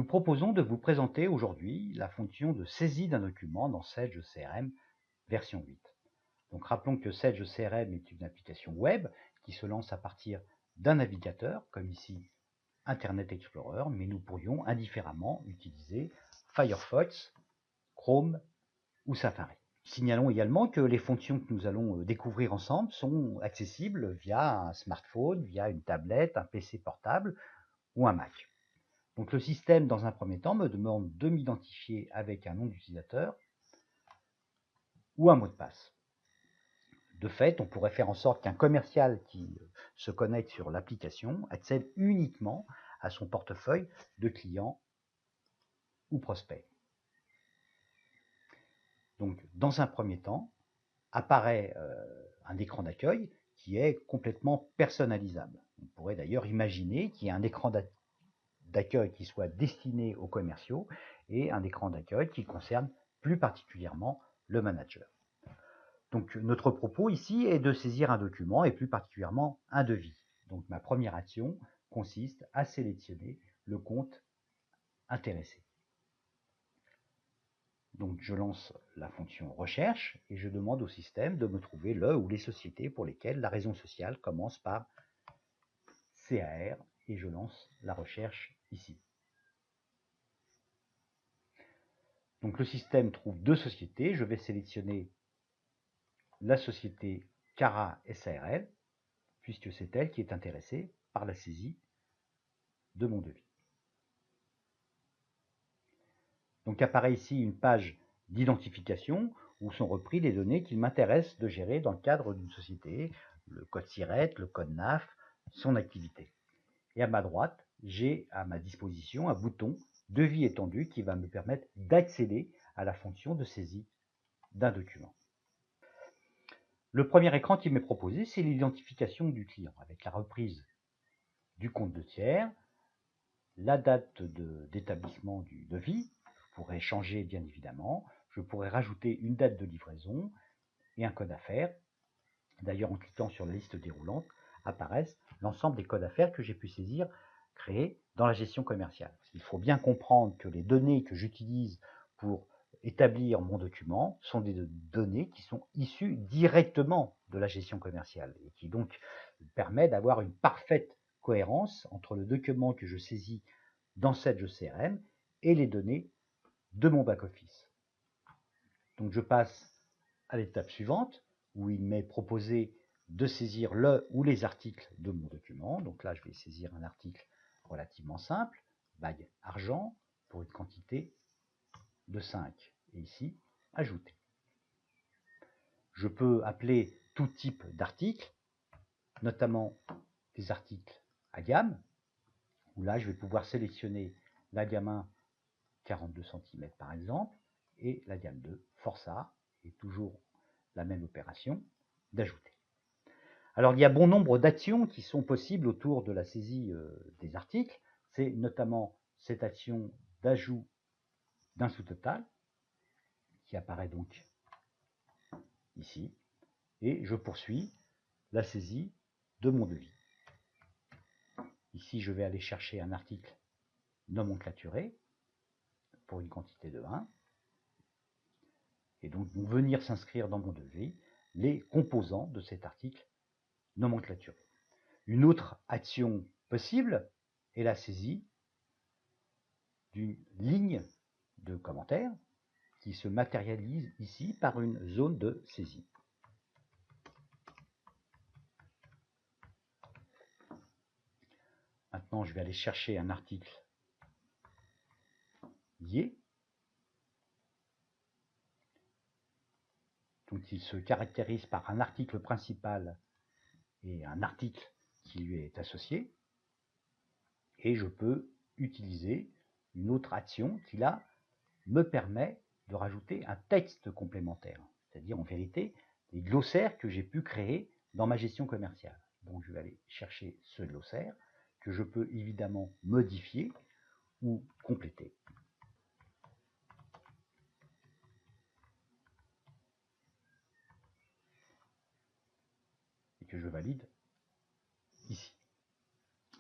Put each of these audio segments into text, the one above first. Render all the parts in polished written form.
Nous proposons de vous présenter aujourd'hui la fonction de saisie d'un document dans Sage CRM version 8. Donc rappelons que Sage CRM est une application web qui se lance à partir d'un navigateur, comme ici Internet Explorer, mais nous pourrions indifféremment utiliser Firefox, Chrome ou Safari. Signalons également que les fonctions que nous allons découvrir ensemble sont accessibles via un smartphone, via une tablette, un PC portable ou un Mac. Donc le système, dans un premier temps, me demande de m'identifier avec un nom d'utilisateur ou un mot de passe. De fait, on pourrait faire en sorte qu'un commercial qui se connecte sur l'application accède uniquement à son portefeuille de clients ou prospects. Donc, dans un premier temps, apparaît un écran d'accueil qui est complètement personnalisable. On pourrait d'ailleurs imaginer qu'il y ait un écran d'accueil qui soit destiné aux commerciaux et un écran d'accueil qui concerne plus particulièrement le manager. Donc notre propos ici est de saisir un document et plus particulièrement un devis. Donc ma première action consiste à sélectionner le compte intéressé. Donc je lance la fonction recherche et je demande au système de me trouver le ou les sociétés pour lesquelles la raison sociale commence par CAR et je lance la recherche ici. Donc le système trouve deux sociétés, je vais sélectionner la société Cara SARL, puisque c'est elle qui est intéressée par la saisie de mon devis. Donc apparaît ici une page d'identification où sont repris les données qu'il m'intéresse de gérer dans le cadre d'une société, le code SIRET, le code NAF, son activité. Et à ma droite, j'ai à ma disposition un bouton devis étendu qui va me permettre d'accéder à la fonction de saisie d'un document. Le premier écran qui m'est proposé, c'est l'identification du client avec la reprise du compte de tiers, la date d'établissement du devis, je pourrais changer bien évidemment, je pourrais rajouter une date de livraison et un code affaires. D'ailleurs, en cliquant sur la liste déroulante, apparaissent l'ensemble des codes affaires que j'ai pu saisir, créés dans la gestion commerciale. Il faut bien comprendre que les données que j'utilise pour établir mon document sont des données qui sont issues directement de la gestion commerciale et qui donc permettent d'avoir une parfaite cohérence entre le document que je saisis dans Sage CRM et les données de mon back-office. Donc je passe à l'étape suivante où il m'est proposé de saisir le ou les articles de mon document. Donc là, je vais saisir un article relativement simple, bague argent, pour une quantité de 5. Et ici, ajouter. Je peux appeler tout type d'articles, notamment des articles à gamme, où là, je vais pouvoir sélectionner la gamme 1, 42 cm par exemple, et la gamme 2, Forçat, et toujours la même opération, d'ajouter. Alors, il y a bon nombre d'actions qui sont possibles autour de la saisie des articles. C'est notamment cette action d'ajout d'un sous-total, qui apparaît donc ici, et je poursuis la saisie de mon devis. Ici, je vais aller chercher un article nomenclaturé pour une quantité de 1, et donc vont venir s'inscrire dans mon devis les composants de cet article nomenclaturé. Une autre action possible est la saisie d'une ligne de commentaires qui se matérialise ici par une zone de saisie. Maintenant, je vais aller chercher un article lié. Donc, il se caractérise par un article principal et un article qui lui est associé. Et je peux utiliser une autre action qui, là, me permet de rajouter un texte complémentaire, c'est-à-dire en vérité les glossaires que j'ai pu créer dans ma gestion commerciale. Donc je vais aller chercher ce glossaire que je peux évidemment modifier ou compléter. Et que je valide ici.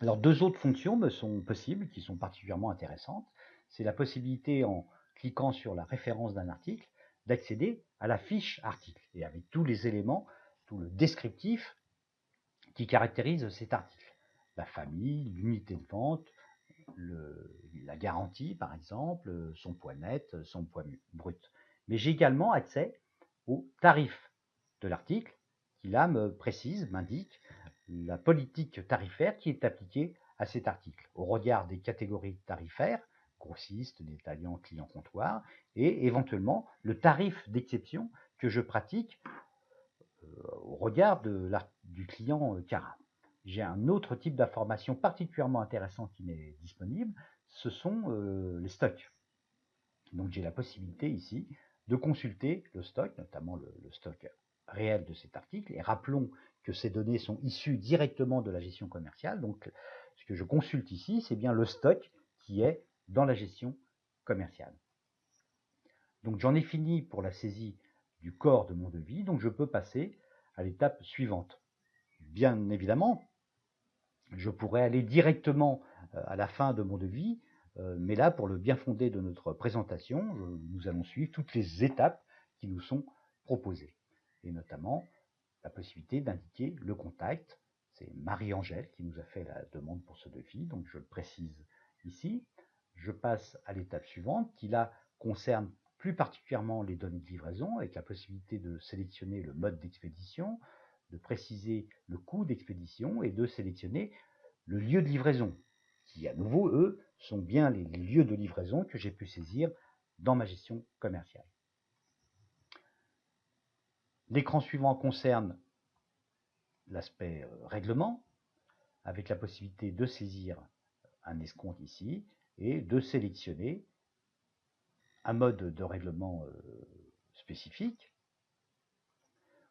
Alors deux autres fonctions me sont possibles qui sont particulièrement intéressantes. c'est la possibilité, en cliquant sur la référence d'un article, d'accéder à la fiche article, et avec tous les éléments, tout le descriptif qui caractérise cet article. La famille, l'unité de vente, la garantie, par exemple, son poids net, son poids brut. Mais j'ai également accès au tarif de l'article, qui là me précise, m'indique la politique tarifaire qui est appliquée à cet article, au regard des catégories tarifaires, grossistes, détaillants, clients comptoir, et éventuellement le tarif d'exception que je pratique au regard du client Cara. J'ai un autre type d'information particulièrement intéressant qui m'est disponible, ce sont les stocks. Donc j'ai la possibilité ici de consulter le stock, notamment le stock réel de cet article, et rappelons que ces données sont issues directement de la gestion commerciale, donc ce que je consulte ici, c'est bien le stock qui est dans la gestion commerciale. Donc j'en ai fini pour la saisie du corps de mon devis, donc je peux passer à l'étape suivante. Bien évidemment, je pourrais aller directement à la fin de mon devis, mais là, pour le bien fondé de notre présentation, nous allons suivre toutes les étapes qui nous sont proposées, et notamment la possibilité d'indiquer le contact. C'est Marie-Angèle qui nous a fait la demande pour ce devis, donc je le précise ici. Je passe à l'étape suivante, qui là concerne plus particulièrement les données de livraison, avec la possibilité de sélectionner le mode d'expédition, de préciser le coût d'expédition et de sélectionner le lieu de livraison, qui à nouveau, eux, sont bien les lieux de livraison que j'ai pu saisir dans ma gestion commerciale. L'écran suivant concerne l'aspect règlement, avec la possibilité de saisir un escompte ici et de sélectionner un mode de règlement spécifique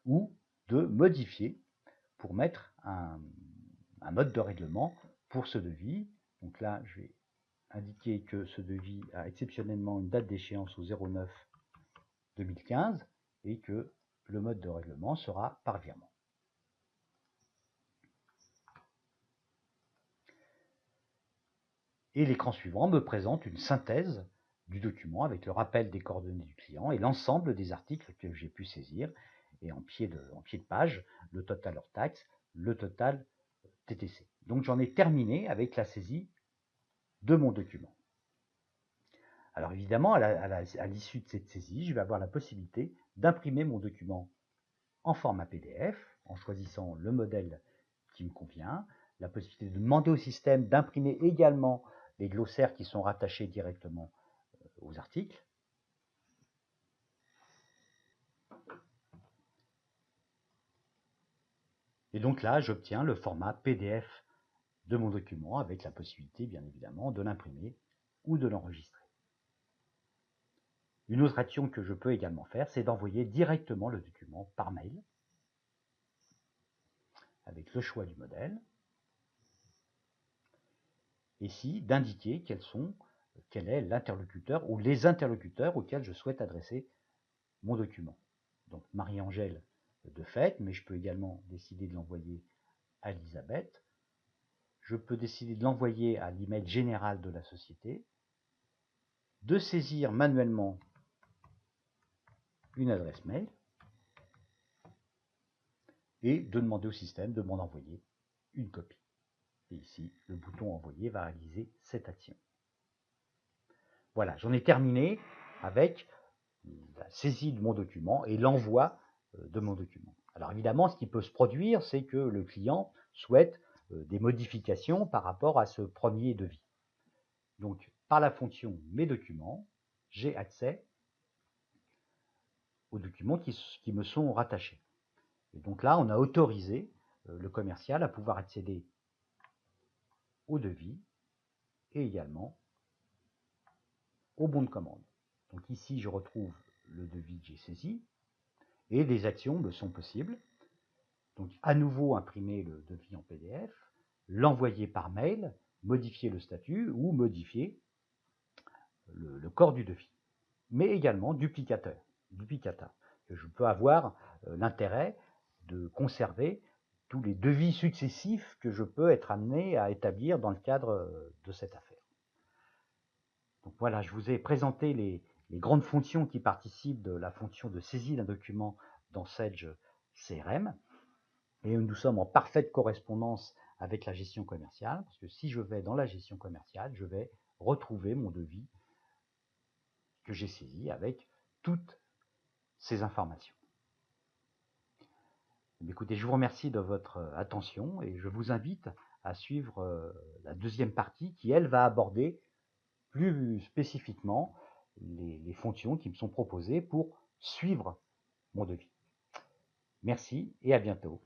ou de modifier pour mettre un mode de règlement pour ce devis. Donc là, je vais indiquer que ce devis a exceptionnellement une date d'échéance au 09-2015 et que le mode de règlement sera par virement. Et l'écran suivant me présente une synthèse du document avec le rappel des coordonnées du client et l'ensemble des articles que j'ai pu saisir, et en pied de page, le total hors taxe, le total TTC. Donc j'en ai terminé avec la saisie de mon document. Alors évidemment, à l'issue de cette saisie, je vais avoir la possibilité d'imprimer mon document en format PDF, en choisissant le modèle qui me convient, la possibilité de demander au système d'imprimer également les glossaires qui sont rattachés directement aux articles. Et donc là, j'obtiens le format PDF de mon document avec la possibilité, bien évidemment, de l'imprimer ou de l'enregistrer. Une autre action que je peux également faire, c'est d'envoyer directement le document par mail avec le choix du modèle. Ici, d'indiquer quel est l'interlocuteur ou les interlocuteurs auxquels je souhaite adresser mon document. Donc Marie-Angèle de fait, mais je peux également décider de l'envoyer à Elisabeth. Je peux décider de l'envoyer à l'email général de la société, de saisir manuellement une adresse mail et de demander au système de m'en envoyer une copie. Et ici, le bouton envoyer va réaliser cette action. Voilà, j'en ai terminé avec la saisie de mon document et l'envoi de mon document. Alors évidemment, ce qui peut se produire, c'est que le client souhaite des modifications par rapport à ce premier devis. Donc, par la fonction Mes documents, j'ai accès aux documents qui me sont rattachés. Et donc là, on a autorisé le commercial à pouvoir accéder au devis et également au bon de commande. Donc ici, je retrouve le devis que j'ai saisi et des actions me sont possibles. Donc à nouveau imprimer le devis en PDF, l'envoyer par mail, modifier le statut ou modifier le corps du devis. Mais également duplicata. Je peux avoir l'intérêt de conserver tous les devis successifs que je peux être amené à établir dans le cadre de cette affaire. Donc voilà, je vous ai présenté les grandes fonctions qui participent de la fonction de saisie d'un document dans Sage CRM. Et nous sommes en parfaite correspondance avec la gestion commerciale, parce que si je vais dans la gestion commerciale, je vais retrouver mon devis que j'ai saisi avec toutes ces informations. Écoutez, je vous remercie de votre attention et je vous invite à suivre la deuxième partie qui, elle, va aborder plus spécifiquement les fonctions qui me sont proposées pour suivre mon devis. Merci et à bientôt.